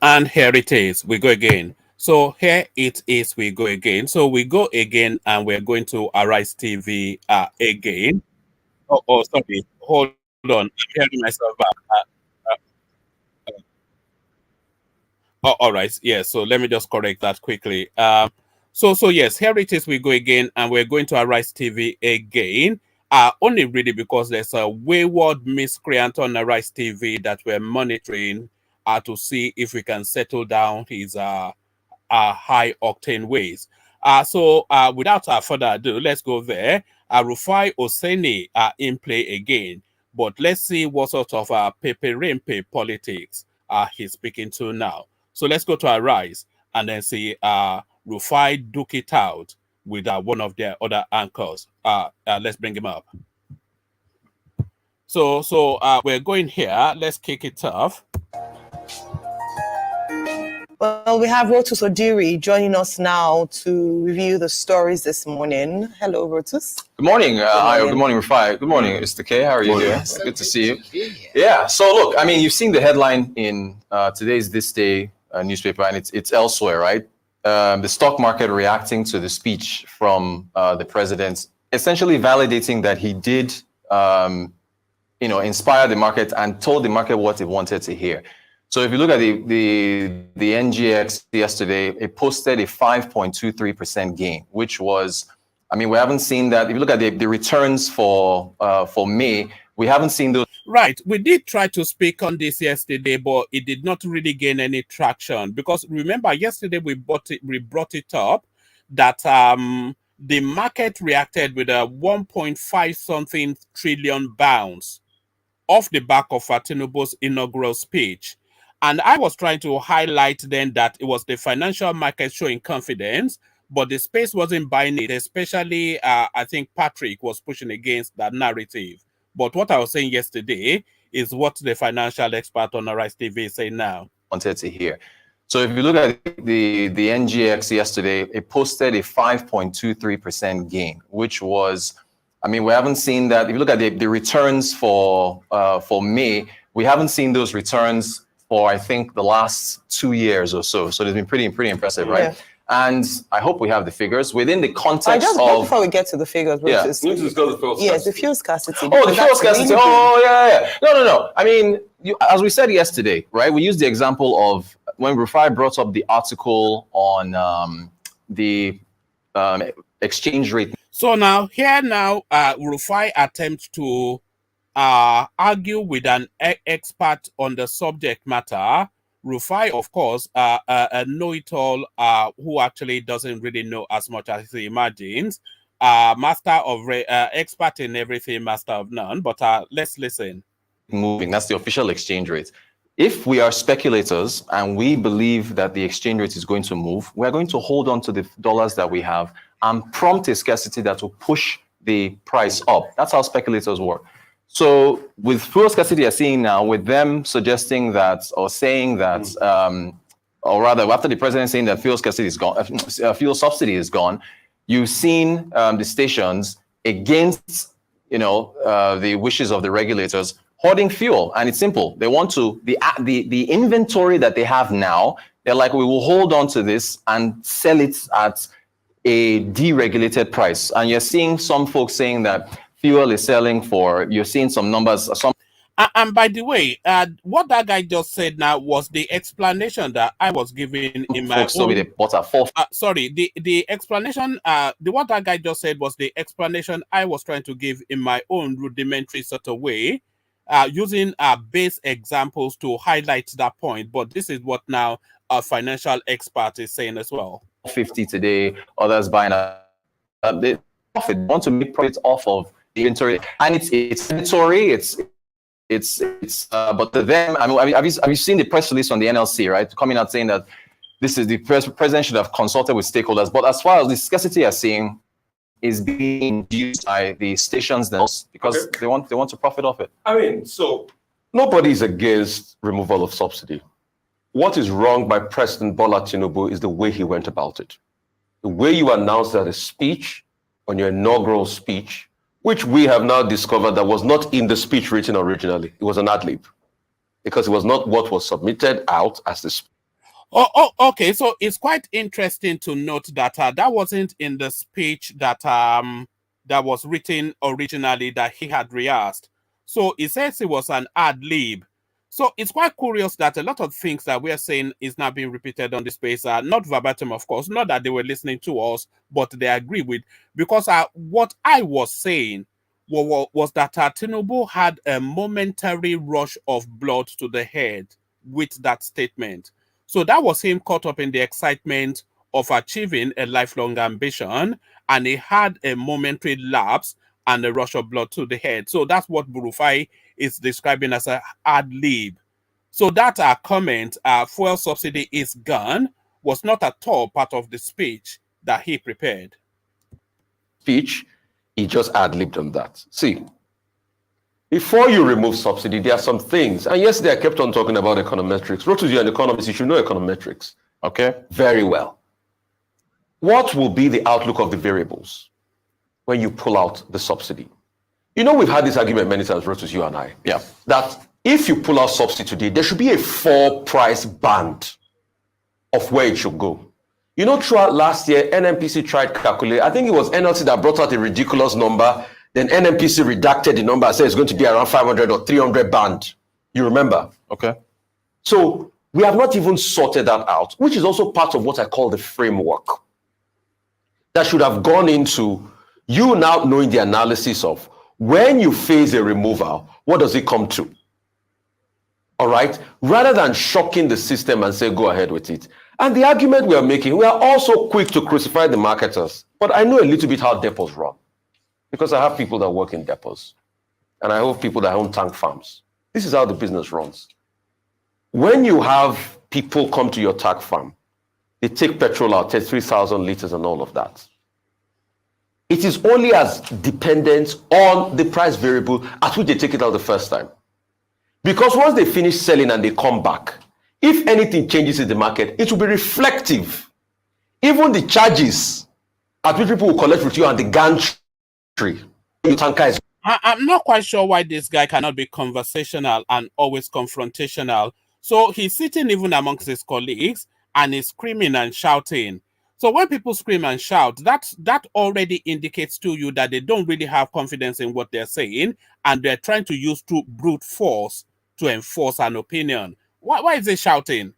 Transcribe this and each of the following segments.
And here it is. We go again. So here it is. We go again. So we go again, and we're going to Arise TV again. Sorry. Hold on. I'm hearing myself back. All right. Yeah. So let me just correct that quickly. So yes, here it is. We go again, and we're going to Arise TV again. Only really because there's a wayward miscreant on Arise TV that we're monitoring to see if we can settle down his high octane ways. So without further ado, let's go there. Rufai Oseni are in play again, but let's see what sort of peperimpe politics he's speaking to now. So let's go to Arise and then see Rufai duke it out with one of their other anchors. Let's bring him up. So we're going here. Let's kick it off. Well, we have Rotus Odiri joining us now to review the stories this morning. Hello, Rotus. Good morning. Good morning, Rufai. Good morning, Mr. K. How are you doing? Good to see you. Yeah. So look, I mean, you've seen the headline in today's This Day newspaper, and it's elsewhere, right? The stock market reacting to the speech from the president, essentially validating that he did, inspire the market and told the market what it wanted to hear. So if you look at the NGX yesterday, it posted a 5.23% gain, which was, I mean, we haven't seen that. If you look at the returns for May, we haven't seen those. Right. We did try to speak on this yesterday, but it did not really gain any traction because remember yesterday we brought it up that the market reacted with a 1.5 something trillion bounce off the back of Tinubu's inaugural speech. And I was trying to highlight then that it was the financial market showing confidence, but the space wasn't buying it, especially I think Patrick was pushing against that narrative. But what I was saying yesterday is what the financial expert on Arise TV is saying now. Wanted to hear. So if you look at the NGX yesterday, it posted a 5.23% gain, which was, I mean, we haven't seen that. If you look at the returns for May, we haven't seen those returns for, I think, the last 2 years or so. So it's been pretty impressive, right? Yeah. And I hope we have the figures within the context of. Before we get to the figures, yeah, the fuel scarcity. Oh, the fuel scarcity. Oh, yeah. No. I mean, as we said yesterday, right? We used the example of when Rufai brought up the article on the exchange rate. So now Rufai attempts to argue with an expert on the subject matter. Rufai, of course, a know-it-all who actually doesn't really know as much as he imagines. Expert in everything, master of none. But let's listen. Moving, that's the official exchange rate. If we are speculators and we believe that the exchange rate is going to move, we're going to hold on to the dollars that we have and prompt a scarcity that will push the price up. That's how speculators work. So with fuel scarcity you're seeing now, with them suggesting that or saying that, or rather after the president saying that fuel scarcity is gone, fuel subsidy is gone, you've seen the stations against, the wishes of the regulators hoarding fuel. And it's simple. They want to, the inventory that they have now, they're like, we will hold on to this and sell it at a deregulated price. And you're seeing some folks saying that fuel is selling for, you're seeing some numbers. And by the way, what that guy just said now was the explanation that I was giving in my own. The explanation, what that guy just said was the explanation I was trying to give in my own rudimentary sort of way, using base examples to highlight that point. But this is what now a financial expert is saying as well. 50 today, others buying they want to make profits off of the inventory, and it's inventory. But to them, I mean, have you seen the press release from the NLC, right, coming out saying that this is the president should have consulted with stakeholders. But as far as the scarcity you're seeing is being induced by the stations themselves because they want to profit off it. I mean, so nobody is against removal of subsidy. What is wrong by President Bola Tinubu is the way he went about it. The way you announced that a speech on your inaugural speech, which we have now discovered that was not in the speech written originally. It was an ad lib because it was not what was submitted out as the Okay. So it's quite interesting to note that that wasn't in the speech that that was written originally that he had rehearsed. So it says it was an ad lib. So it's quite curious that a lot of things that we're saying is now being repeated on the space are not verbatim, of course, not that they were listening to us, but they agree with. Because what I was saying was that Tinubu had a momentary rush of blood to the head with that statement. So that was him caught up in the excitement of achieving a lifelong ambition, and he had a momentary lapse and a rush of blood to the head. So that's what Rufai is describing as a ad lib. So that comment, fuel subsidy is gone, was not at all part of the speech that he prepared. Speech, he just ad-libbed on that. See, before you remove subsidy, there are some things. And yesterday I kept on talking about econometrics. Rotus, you're an economist, you should know econometrics. Okay? Very well. What will be the outlook of the variables when you pull out the subsidy? You know, we've had this argument many times, Rotus, you and I. Yeah. That if you pull out subsidy today, there should be a floor price band of where it should go. You know, throughout last year, NNPC tried to calculate. I think it was NLC that brought out a ridiculous number. Then NNPC redacted the number and said it's going to be around 500 or 300 band. You remember? Okay. So we have not even sorted that out, which is also part of what I call the framework. That should have gone into you now knowing the analysis of when you face a removal, what does it come to? All right? Rather than shocking the system and say, go ahead with it. And the argument we are making, we are also quick to crucify the marketers. But I know a little bit how depots run. Because I have people that work in depots. And I have people that own tank farms. This is how the business runs. When you have people come to your tank farm, they take petrol out, take 3,000 liters and all of that. It is only as dependent on the price variable at which they take it out the first time. Because once they finish selling and they come back, if anything changes in the market, it will be reflective. Even the charges at which people will collect with you and the gantry, your tanker is. I'm not quite sure why this guy cannot be conversational and always confrontational. So he's sitting even amongst his colleagues and he's screaming and shouting. So when people scream and shout, that already indicates to you that they don't really have confidence in what they're saying and they're trying to use brute force to enforce an opinion. Why is he shouting?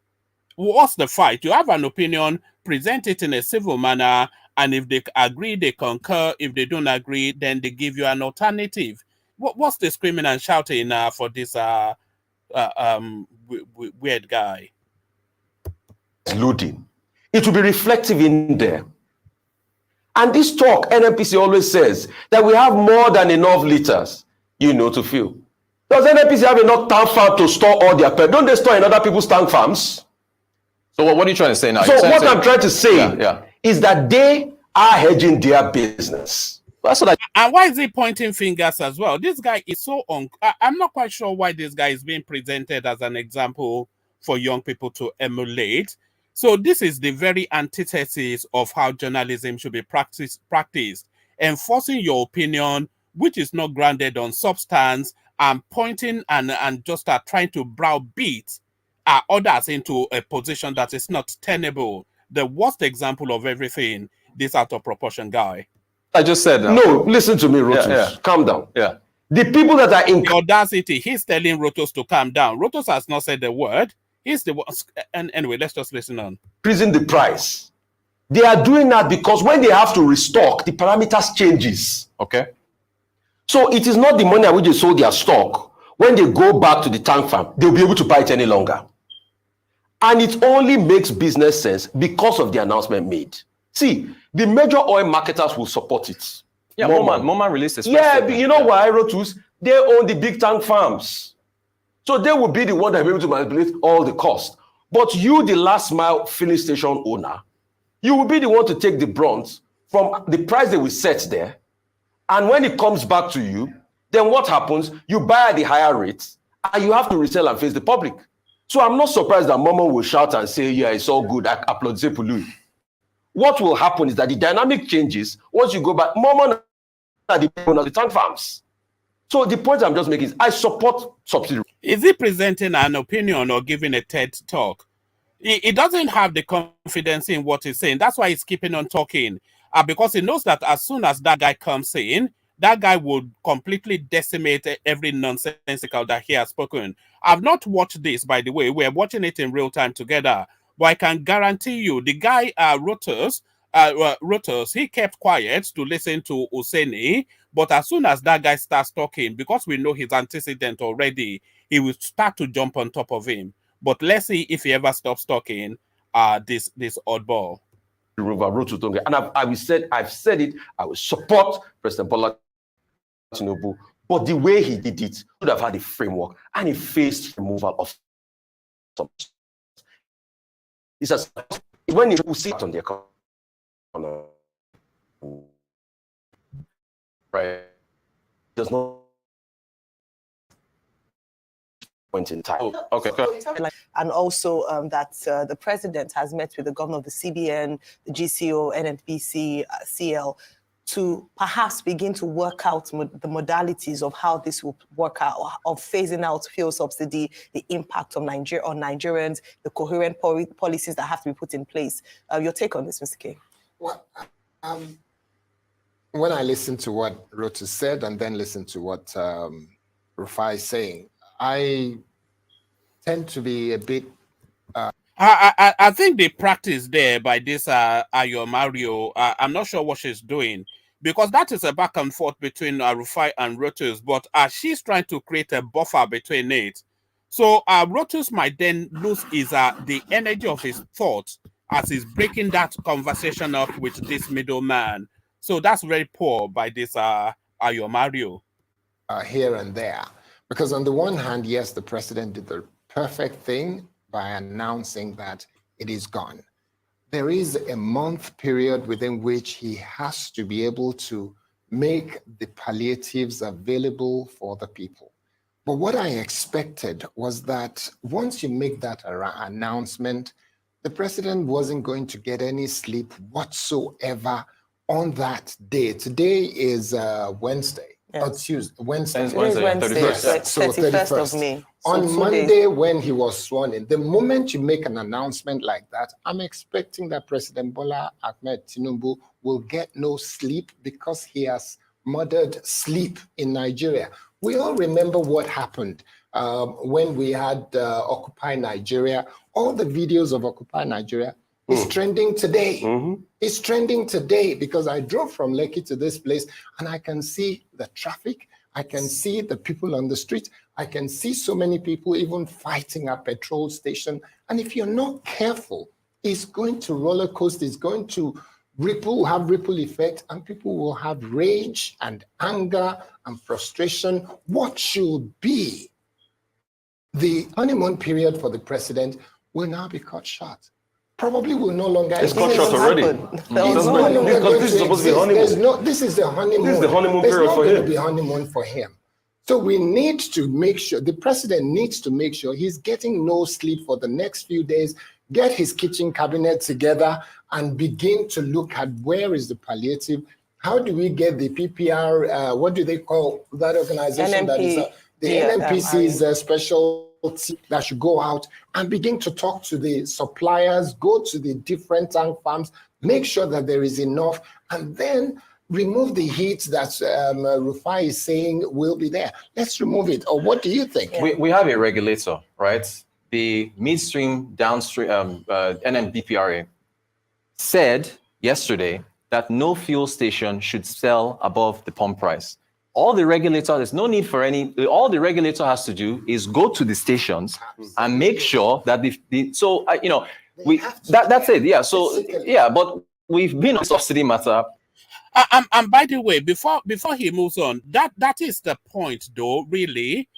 What's the fight? You have an opinion, present it in a civil manner, and if they agree, they concur. If they don't agree, then they give you an alternative. What's the screaming and shouting for this weird guy? Loading. It will be reflective in there. And this talk, NNPC always says that we have more than enough liters, to fill. Does NNPC have enough tank farm to store all their petrol? Don't they store in other people's tank farms? So what are you trying to say now? So what I'm trying to say is that they are hedging their business. That's what and why is he pointing fingers as well? This guy is so I'm not quite sure why this guy is being presented as an example for young people to emulate. So this is the very antithesis of how journalism should be practiced, enforcing your opinion, which is not grounded on substance, and pointing and just trying to browbeat others into a position that is not tenable. The worst example of everything, this out of proportion guy. I just said no, listen to me, Rotus. Calm down. Yeah. The people that are in the audacity, he's telling Rotus to calm down. Rotus has not said the word. He's the one. And anyway, let's just listen on. Increasing the price. They are doing that because when they have to restock, the parameters changes. Okay. So it is not the money at which they sold their stock. When they go back to the tank farm, they'll be able to buy it any longer. And it only makes business sense because of the announcement made. See, the major oil marketers will support it. Yeah, Moman released a you know why, Rotus? They own the big tank farms. So they will be the one that will be able to manipulate all the cost. But you, the last mile filling station owner, you will be the one to take the brunt from the price they will set there. And when it comes back to you, then what happens? You buy at the higher rates and you have to resell and face the public. So I'm not surprised that Momo will shout and say, yeah, it's all good. I applaud Zepulu. What will happen is that the dynamic changes once you go back. Momo are the owners of the tank farms. So the point I'm just making is I support subsidy. Is he presenting an opinion or giving a TED talk? he doesn't have the confidence in what he's saying. That's why he's keeping on talking. Because he knows that as soon as that guy comes in, that guy would completely decimate every nonsensical that he has spoken. I've not watched this, by the way. We're watching it in real time together. But I can guarantee you, the guy Rotos, he kept quiet to listen to Oseni. But as soon as that guy starts talking, because we know his antecedent already, he will start to jump on top of him. But let's see if he ever stops talking this oddball. And I've said it, I will support President Bola Tinubu, but the way he did it would have had a framework, and he faced removal of some. He says when you sit on the economy, right, there's no point in time. Oh, okay. And also that the president has met with the governor of the CBN, the GCO, NNPC, CL, to perhaps begin to work out the modalities of how this will work out, of phasing out fuel subsidy, the impact of on Nigerians, the coherent policies that have to be put in place. Your take on this, Mr. K? Well, when I listen to what Rotu said and then listen to what Rufai is saying, I tend to be a bit. I think the practice there by this Ayo Mario, I'm not sure what she's doing, because that is a back and forth between Rufai and Rotus, but she's trying to create a buffer between it. So Rotus might then lose the energy of his thoughts as he's breaking that conversation up with this middleman. So that's very poor by this Ayo Mario. Here and there. Because on the one hand, yes, the president did the perfect thing by announcing that it is gone. There is a month period within which he has to be able to make the palliatives available for the people. But what I expected was that once you make that announcement, the president wasn't going to get any sleep whatsoever on that day. Today is Wednesday. Yes. Or Tuesday, Wednesday. Wednesday, 31st. So 31st of May. On Monday, when he was sworn in, the moment you make an announcement like that, I'm expecting that President Bola Ahmed Tinubu will get no sleep because he has murdered sleep in Nigeria. We all remember what happened when we had Occupy Nigeria. All the videos of Occupy Nigeria is trending today. It's trending today because I drove from Lekki to this place and I can see the traffic. I can see the people on the street. I can see so many people even fighting at petrol station. And if you're not careful, it's going to roller coaster. It's going to have ripple effect, and people will have rage and anger and frustration. What should be the honeymoon period for the president will now be cut short. Probably will no longer. It's cut short already. Because this is supposed to be honeymoon. This is the honeymoon. This is the honeymoon period for him. There's not going to be honeymoon for him. So we need to make sure, the president needs to make sure he's getting no sleep for the next few days, get his kitchen cabinet together and begin to look at where is the palliative. How do we get the PPR, what do they call that organization? That is the NNPC's special that should go out and begin to talk to the suppliers, go to the different tank farms, make sure that there is enough, and then remove the heat that Rufai is saying will be there. Let's remove it. Or what do you think? We have a regulator, right? The midstream, downstream, NNBPRA said yesterday that no fuel station should sell above the pump price. All the regulator, there's no need for any, all the regulator has to do is go to the stations and make sure that that's it. Yeah. So, yeah, but we've been on subsidy matter. And by the way, before he moves on, that is the point, though, really.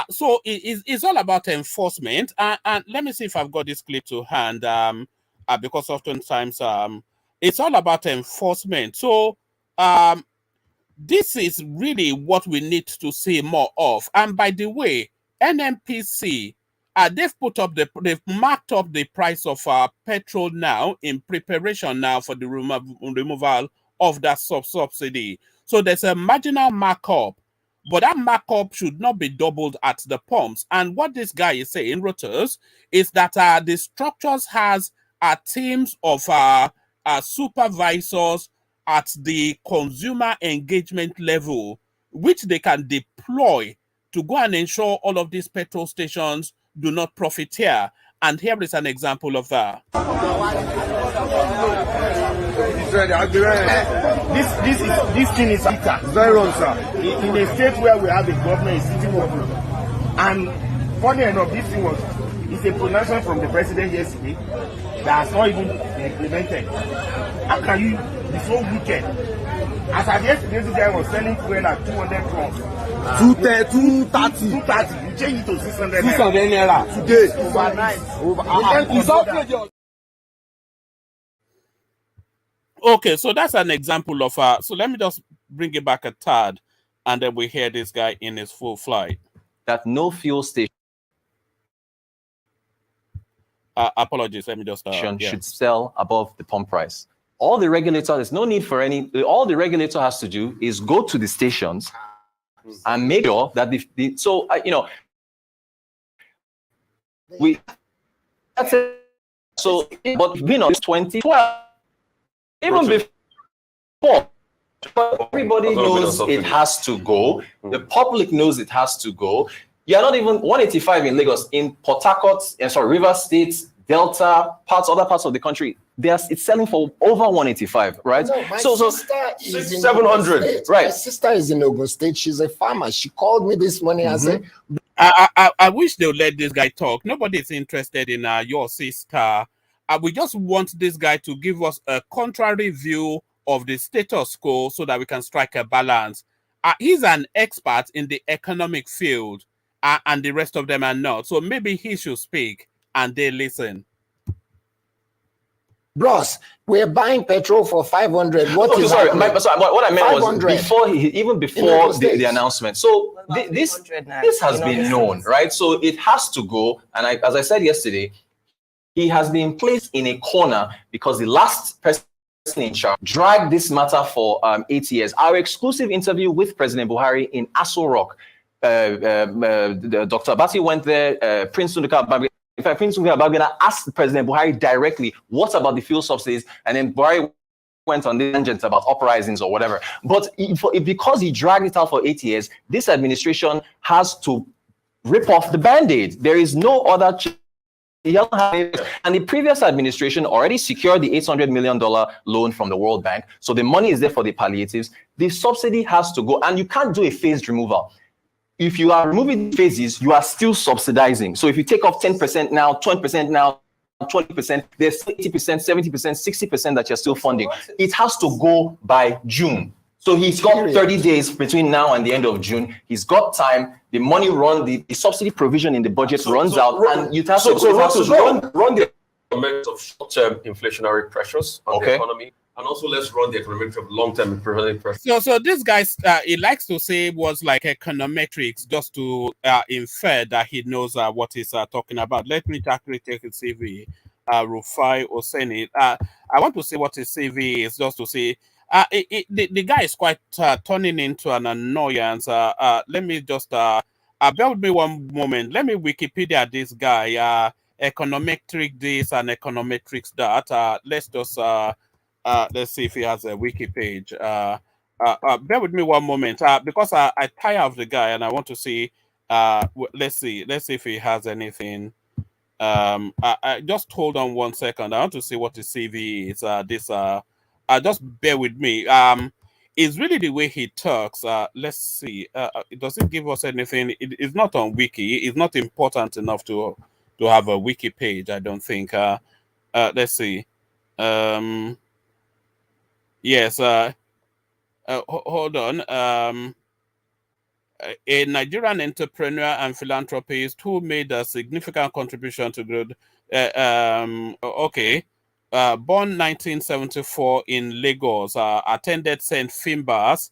So it's all about enforcement. And let me see if I've got this clip to hand. Because oftentimes it's all about enforcement. So this is really what we need to see more of. And by the way, NNPC, they've marked up the price of petrol now in preparation now for the removal of that subsidy. So there's a marginal markup but that markup should not be doubled at the pumps. And what this guy is saying, Reuters, is that the structures has teams of supervisors at the consumer engagement level, which they can deploy to go and ensure all of these petrol stations do not profiteer. And here is an example of that. This thing is very wrong, sir. In a state where we have a government sitting up, and funny enough, this thing is a pronouncement from the president yesterday that has not even been implemented. How can you be so wicked? As of yesterday, this guy was selling fuel at 200 crores. 230. You change it to 600 naira. Today. Overnight. Okay, so that's an example of so let me just bring it back a tad, and then we hear this guy in his full flight. That no fuel station apologies, let me just should sell above the pump price. All the regulator, there's no need for any, all the regulator has to do is go to the stations and make sure that that's it. So, but it's 2012. Even before, everybody knows it has to go. The public knows it has to go. You're not even 185 in Lagos, in Port Harcourt, River State, Delta, other parts of the country. It's selling for over 185, right? No, my sister is in 700, right? My sister is in Ogun State. She's a farmer. She called me this morning and said, I wish they'll let this guy talk. Nobody's interested in your sister. We just want this guy to give us a contrary view of the status quo so that we can strike a balance. He's an expert in the economic field, and the rest of them are not. So maybe he should speak and they listen. Bros, we're buying petrol for 500. What what I meant 500. was before the announcement. So this has been known, right? So it has to go. And as I said yesterday, he has been placed in a corner because the last person in charge dragged this matter for 8 years. Our exclusive interview with President Buhari in Aso Rock, Dr. Abati went there, Prince Nduka Babangida asked President Buhari directly, what about the fuel subsidies? And then Buhari went on the tangent about uprisings or whatever. But because he dragged it out for 8 years, this administration has to rip off the Band-Aid. There is no other and the previous administration already secured the $800 million loan from the World Bank. So the money is there for the palliatives. The subsidy has to go, and you can't do a phased removal. If you are removing phases, you are still subsidizing. So if you take off 10% now, 20% now, 20%, there's 80%, 70%, 60% that you're still funding. It has to go by June. So he's got 30 days between now and the end of June. He's got time. The money the subsidy provision in the budget runs out, and you have to run the economics of short-term inflationary pressures on the economy, and also let's run the economics of long-term inflationary pressures. So this guy, he likes to say was like econometrics, just to infer that he knows what he's talking about. Let me actually take his CV, Rufai Oseni. I want to say what his CV is, just to say. The guy is quite turning into an annoyance. Let me just bear with me one moment. Let me Wikipedia this guy. Econometric this and econometrics that. Let's just let's see if he has a wiki page. Bear with me one moment. Because I tire of the guy and I want to see. Let's see if he has anything. I just hold on 1 second. I want to see what the CV is. Just bear with me. It's really the way he talks. Let's see. It doesn't give us anything. It's not on wiki. It's not important enough to have a wiki page, I don't think. Let's see. Yes. Hold on. A Nigerian entrepreneur and philanthropist who made a significant contribution to growth. Born 1974 in Lagos, attended St. Finbar's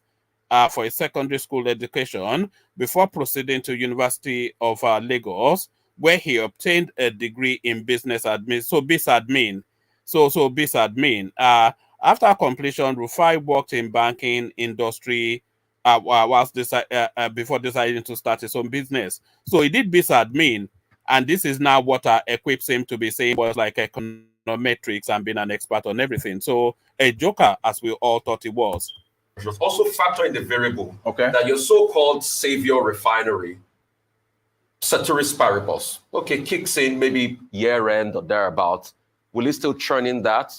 for a secondary school education before proceeding to University of Lagos, where he obtained a degree in business admin. So BISADMIN. So BISADMIN. After completion, Rufai worked in banking industry before deciding to start his own business. So he did biz admin, and this is now what equips him to be saying was like econometrics and being an expert on everything. So a joker, as we all thought he was. Also factor in the variable Okay. that your so-called savior refinery, ceteris paribus, okay, kicks in maybe year end or thereabouts. Will it still churn in that,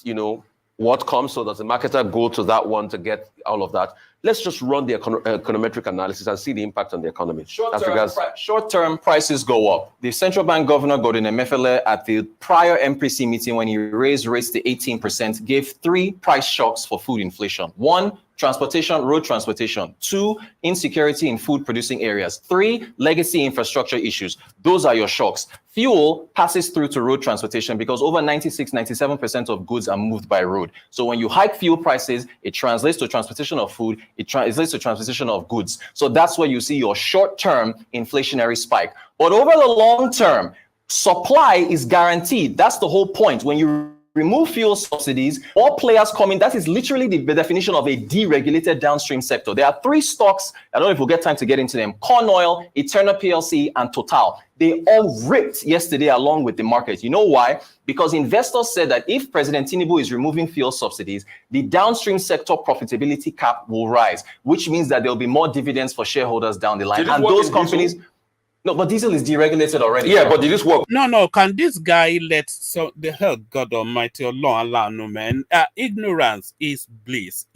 what comes? So does the marketer go to that one to get all of that? Let's just run the econometric analysis and see the impact on the economy. Short-term prices go up. The central bank governor, Gordon Emefiele, at the prior MPC meeting when he raised rates to 18%, gave 3 price shocks for food inflation. 1, transportation, road transportation. 2, insecurity in food producing areas. 3, legacy infrastructure issues. Those are your shocks. Fuel passes through to road transportation because over 96-97% of goods are moved by road. So when you hike fuel prices, it translates to transportation of food, it translates to transportation of goods. So that's where you see your short-term inflationary spike. But over the long term, supply is guaranteed. That's the whole point. When you remove fuel subsidies, all players come in. That is literally the definition of a deregulated downstream sector. There are 3 stocks. I don't know if we'll get time to get into them. Corn Oil, Eternal PLC, and Total. They all ripped yesterday along with the market. You know why? Because investors said that if President Tinubu is removing fuel subsidies, the downstream sector profitability cap will rise, which means that there'll be more dividends for shareholders down the line. And those companies... No, but diesel is deregulated already. Yeah, but did this work? No. Can this guy let the hell God Almighty Allah no man? Ignorance is bliss,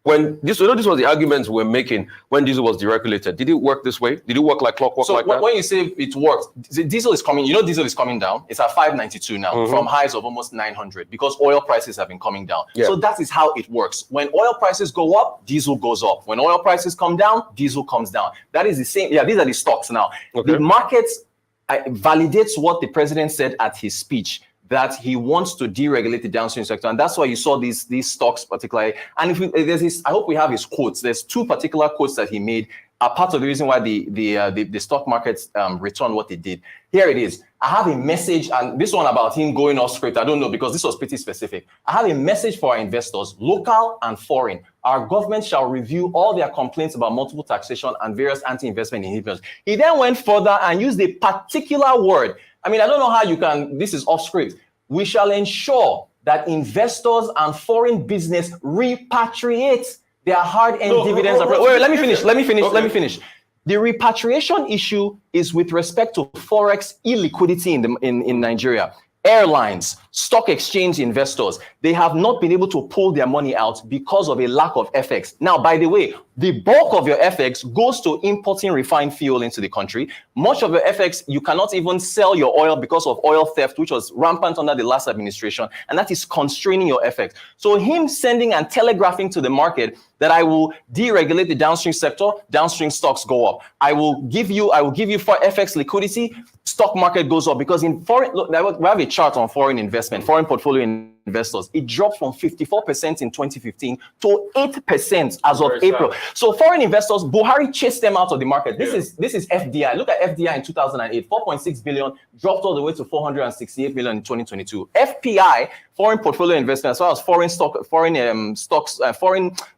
When this was the arguments we're making when diesel was deregulated. Did it work this way? Did it work like clockwork? So like that? When you say it works, diesel is coming. Diesel is coming down. It's at 592 now from highs of almost 900 because oil prices have been coming down. Yeah. So that is how it works. When oil prices go up, diesel goes up. When oil prices come down, diesel comes down. That is the same. Yeah, these are the stocks now. Okay. The markets validates what the president said at his speech, that he wants to deregulate the downstream sector, and that's why you saw these stocks particularly. And I hope we have his quotes. There's 2 particular quotes that he made are part of the reason why the stock markets returned what they did. Here it is. I have a message, and this one about him going off script, I don't know, because this was pretty specific. I have a message for our investors, local and foreign. Our government shall review all their complaints about multiple taxation and various anti-investment inhibitors. He then went further and used a particular word. I mean, I don't know how you can, this is off script. We shall ensure that investors and foreign business repatriate their hard-earned dividends. Wait, let me finish. The repatriation issue is with respect to forex illiquidity in Nigeria. Airlines, stock exchange investors, they have not been able to pull their money out because of a lack of FX. Now, by the way, the bulk of your FX goes to importing refined fuel into the country. Much of your FX, you cannot even sell your oil because of oil theft, which was rampant under the last administration, and that is constraining your FX. So him sending and telegraphing to the market that I will deregulate the downstream sector, downstream stocks go up. I will give you for FX liquidity, stock market goes up, because in foreign, look, we have a chart on foreign investment, foreign portfolio investors. It dropped from 54% in 2015 to 8% as of April. So foreign investors, Buhari chased them out of the market. This is FDI. Look at FDI in 2008, 4.6 billion, dropped all the way to 468 million in 2022. FPI, foreign portfolio investment, as well as foreign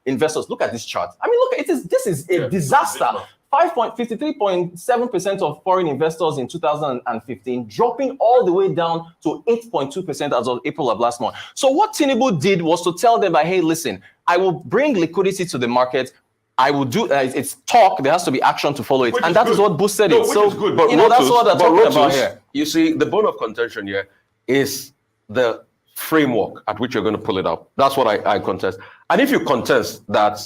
investors. Look at this chart. I mean, look, this is a disaster. 53.7% of foreign investors in 2015, dropping all the way down to 8.2% as of April of last month. So what Tinubu did was to tell them, hey, listen, I will bring liquidity to the market. I will do it's talk. There has to be action to follow it, and that is what boosted it. So, good. But that's what they're talking about here. You see, the bone of contention here is the framework at which you're going to pull it up. That's what I contest. And if you contest that,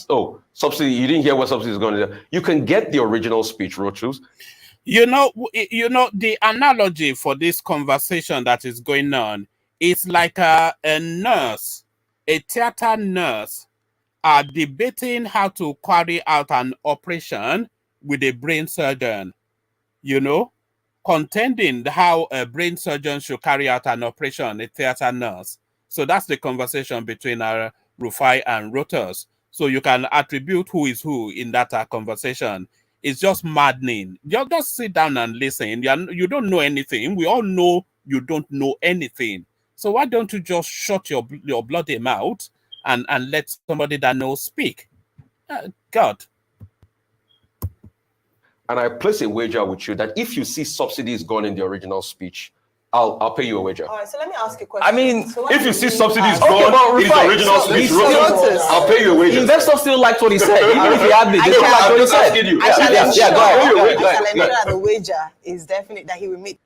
subsidy, you didn't hear what subsidy is going to do, you can get the original speech, Rochus. The analogy for this conversation that is going on is like a nurse, a theater nurse, are debating how to carry out an operation with a brain surgeon, contending how a brain surgeon should carry out an operation, a theater nurse. So that's the conversation between Rufai and Reuters. So you can attribute who is who in that conversation. It's just maddening. You just sit down and listen. You don't know anything. We all know you don't know anything. So why don't you just shut your bloody mouth and let somebody that knows speak? God. and I place a wager with you that if you see subsidies gone in the original speech, I'll pay you a wager. All right, so let me ask you a question. I mean, so If you see mean subsidies by- gone in the Rufai, original so speech, you Rotus, I'll pay you a wager. Investors still liked what he said, even if he had the. They I still shall- liked what he I'm said. asking you. I shall Yeah, ensure, go ahead. I shall ensure that the wager is definite that he will meet.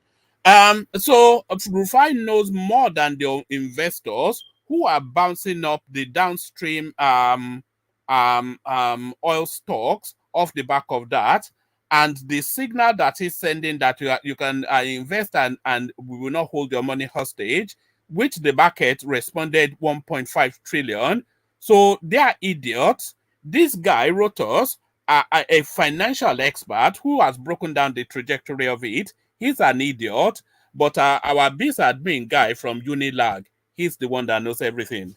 So Rufai knows more than the investors who are bouncing up the downstream oil stocks off the back of that, and the signal that he's sending that you can invest and we will not hold your money hostage, which the market responded 1.5 trillion. So they are idiots. This guy wrote us a financial expert who has broken down the trajectory of it. He's an idiot, but our biz admin guy from Unilag, he's the one that knows everything.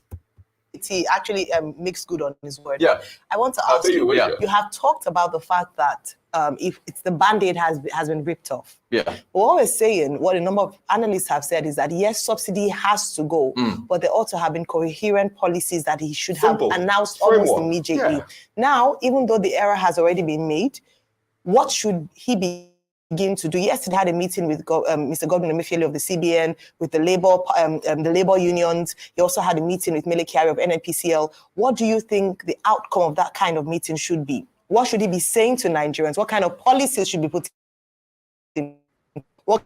He actually makes good on his word. Yeah. I want to I'll ask pay you a you, wager. you have talked about the fact that if it's the Band-Aid has been ripped off. Yeah. But what we're saying, what a number of analysts have said is that yes, subsidy has to go, but there also have been coherent policies that he should Simple. have announced Framework. almost immediately. Yeah. Now, even though the error has already been made, what should he begin to do? Yes, he had a meeting with Mr. Godwin Emefiele of the CBN, with the labor unions. He also had a meeting with Mele Kyari of NNPCL. What do you think the outcome of that kind of meeting should be? What should he be saying to Nigerians? What kind of policies should be put in? What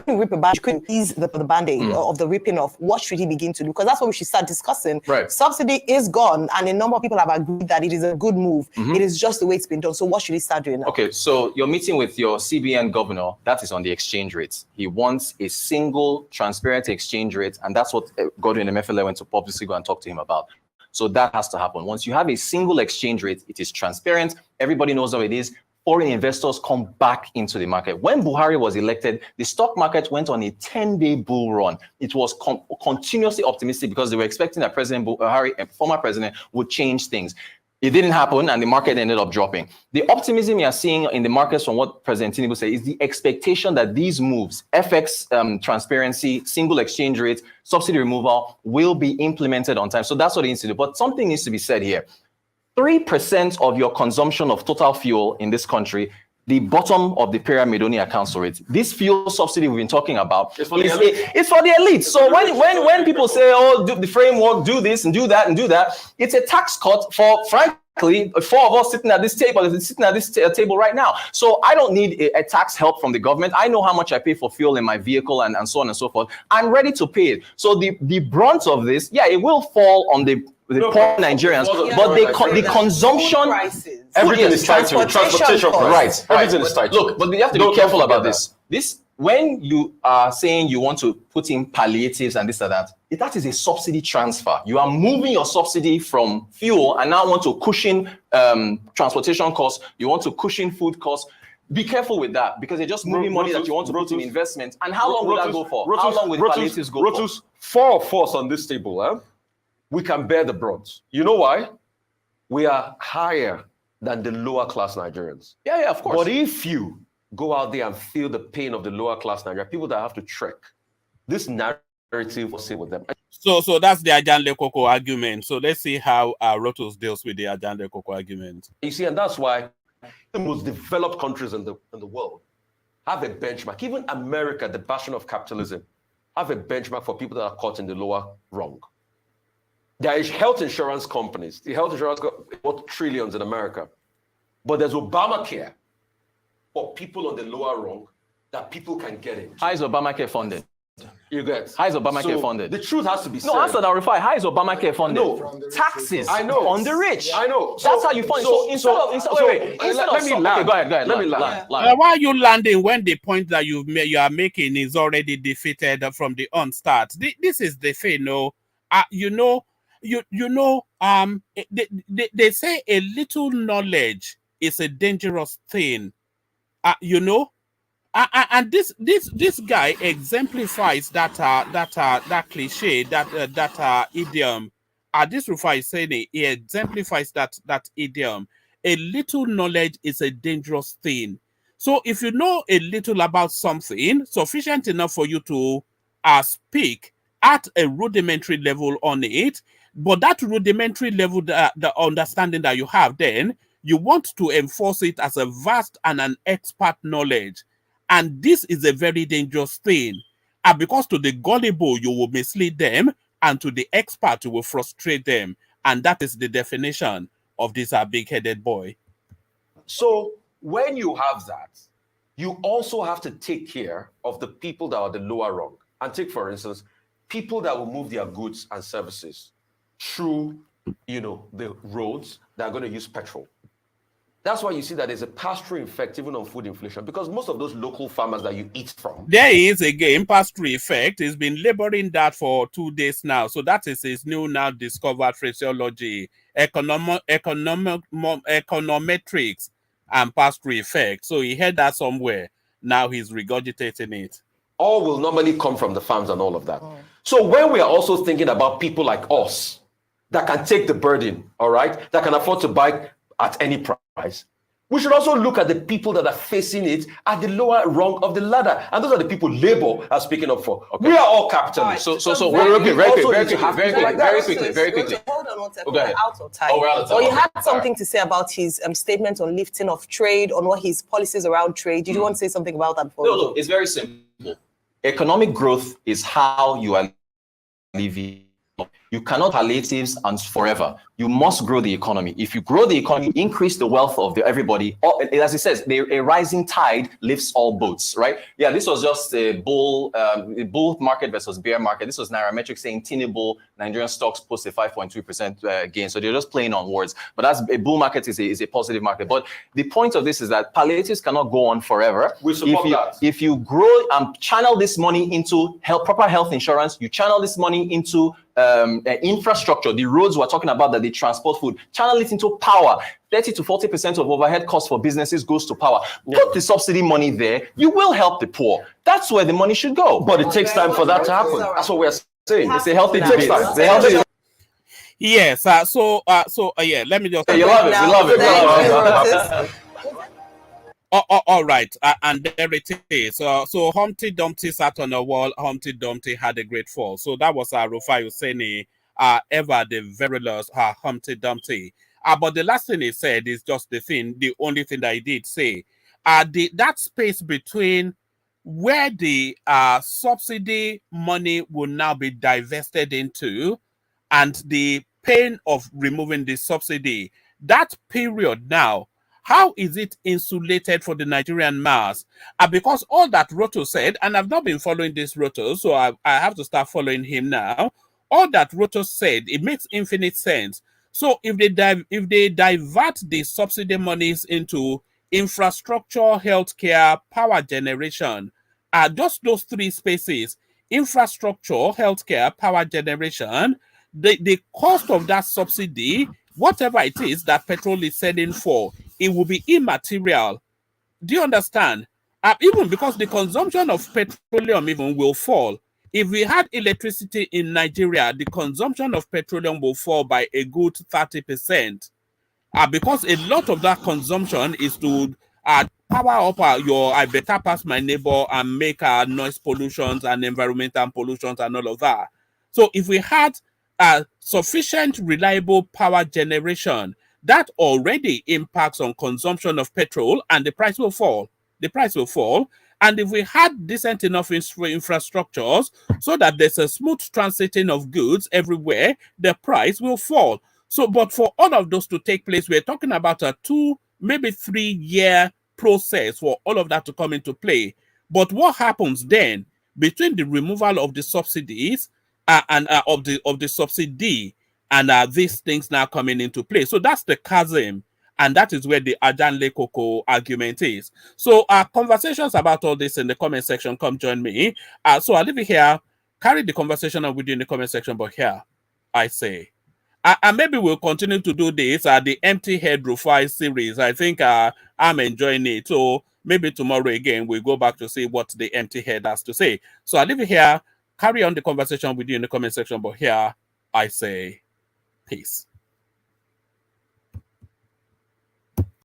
rip a band could ease the Band-Aid of the ripping off? What should he begin to do? Because that's what we should start discussing. Right. Subsidy is gone, and a number of people have agreed that it is a good move. It is just the way it's been done. So what should he start doing now? Okay, so your meeting with your CBN governor, that is on the exchange rates. He wants a single transparent exchange rate, and that's what Godwin Emefiele went to publicly go and talk to him about. So that has to happen. Once you have a single exchange rate, it is transparent. Everybody knows how it is. Foreign investors come back into the market. When Buhari was elected, the stock market went on a 10-day bull run. It was continuously optimistic because they were expecting that President Buhari, a former president, would change things. It didn't happen, and the market ended up dropping. The optimism you're seeing in the markets from what President Tinubu said is the expectation that these moves, FX transparency, single exchange rate, subsidy removal, will be implemented on time. So that's what it needs to do. But something needs to be said here. 3% of your consumption of total fuel in this country, the bottom of the pyramid only accounts for it. This fuel subsidy we've been talking about It's for the elite. it's for the elite. So when people say, oh, do the framework, do this and do that and do that, it's a tax cut for, frankly, four of us sitting at this table right now. So I don't need a tax help from the government. I know how much I pay for fuel in my vehicle and so on and so forth. I'm ready to pay it. So the brunt of this, yeah, it will fall on the poor Nigerians, but the consumption, prices. Everything is tied to it. Transportation price. right. Everything is tied to it. Look, but you have to be careful about this. When you are saying you want to put in palliatives and this or that, that is a subsidy transfer. You are moving your subsidy from fuel and now want to cushion transportation costs. You want to cushion food costs. Be careful with that because you're just moving money that you want to put in investment. And how long will that go for? How long will palliatives go for? Four of us on this table, we can bear the brunt. You know why? We are higher than the lower class Nigerians. Yeah, of course. But if you go out there and feel the pain of the lower class Nigerian, people that have to trek, this narrative will sit with them. So that's the Ajanle Koko argument. So let's see how Rotos deals with the Ajanle Koko argument. You see, and that's why the most developed countries in the world have a benchmark. Even America, the bastion of capitalism, have a benchmark for people that are caught in the lower rung. There is health insurance companies. The health insurance worth trillions in America. But there's Obamacare for people on the lower rung that people can get in. How is Obamacare funded? You get. How is Obamacare funded? The truth has to be said. No, answer that, Rufai. How is Obamacare funded? No. Taxes. I know. On the rich. I know. That's how you fund it. So instead of let me land. Okay, go ahead. Let me land. Why are you landing when the point that you are making is already defeated from the onstart? This is the thing, no. They say a little knowledge is a dangerous thing. And this guy exemplifies that cliche, that idiom. This Rufai Oseni, he exemplifies that idiom. A little knowledge is a dangerous thing. So if you know a little about something, sufficient enough for you to speak at a rudimentary level on it, but that rudimentary level, the understanding that you have then You want to enforce it as a vast and an expert knowledge. And this is a very dangerous thing. And because to the gullible, you will mislead them, and to the expert, you will frustrate them. And that is the definition of this big-headed boy. So when you have that, you also have to take care of the people that are the lower rung. And take, for instance, people that will move their goods and services through, the roads that are going to use petrol. That's why you see that there's a pass-through effect even on food inflation, because most of those local farmers that you eat from. There is, again, pass-through effect. He's been laboring that for 2 days now. So that is his new now discovered phraseology, econometrics and pass-through effect. So he heard that somewhere. Now he's regurgitating it. All will normally come from the farms and all of that. So when we are also thinking about people like us that can take the burden, all right, that can afford to buy at any price, we should also look at the people that are facing it at the lower rung of the ladder. And those are the people Labour are speaking up for. Okay. We are all capitalists. So very quickly. Hold on one second. Go ahead. We're out of time. Oh, we're out of time. Or you had something to say about his statement on lifting of trade, on what his policies around trade. Did you want to say something about that before? No, it's very simple. Economic growth is how you are living. You cannot palliatives and forever. You must grow the economy. If you grow the economy, increase the wealth of everybody. As it says, a rising tide lifts all boats, right? Yeah, this was just a bull market versus bear market. This was Nairametrics saying Tinubu, Nigerian stocks post a 5.3% gain. So they're just playing on words. But that's a bull market is a positive market. But the point of this is that palliatives cannot go on forever. We support that. If you grow and channel this money into proper health insurance, you channel this money into infrastructure, the roads we're talking about that they transport food, channel it into power. 30 to 40% of overhead costs for businesses goes to power. Put the subsidy money there, you will help the poor. That's where the money should go. But it takes time for that to happen. That's what we're saying. It's a healthy debate. It's a healthy. Yes. Yeah. Let me just. You love it. We love it. All right, and there it is. So Humpty Dumpty sat on a wall. Humpty Dumpty had a great fall. So that was Rufai Oseni, ever the verilous Humpty Dumpty. But the last thing he said is just the only thing that he did say. That space between where the subsidy money will now be divested into and the pain of removing the subsidy, that period now, how is it insulated for the Nigerian mass? Because all that Roto said, and I've not been following this Roto, so I have to start following him now. All that Roto said, it makes infinite sense. So if they divert the subsidy monies into infrastructure, healthcare, power generation, just those three spaces, infrastructure, healthcare, power generation, the cost of that subsidy, whatever it is that petrol is selling for, it will be immaterial. Do you understand? Even because the consumption of petroleum even will fall. If we had electricity in Nigeria, the consumption of petroleum will fall by a good 30%. Because a lot of that consumption is to power up your I better pass my neighbor and make noise pollutions and environmental pollutions and all of that. So if we had sufficient reliable power generation, that already impacts on consumption of petrol, and the price will fall. The price will fall. And if we had decent enough infrastructures so that there's a smooth transiting of goods everywhere, the price will fall. So, but for all of those to take place, we're talking about a 2, maybe 3-year process for all of that to come into play. But what happens then between the removal of the subsidies and of the subsidy and these things now coming into play? So that's the chasm, and that is where the Ajanle Koko argument is. So conversations about all this in the comment section, come join me. So I'll leave it here, carry the conversation on with you in the comment section, but here I say, and maybe we'll continue to do this the Empty Head Rufai series. I think I'm enjoying it. So maybe tomorrow again, we'll go back to see what the Empty Head has to say. So I'll leave it here, carry on the conversation with you in the comment section, but here I say, peace.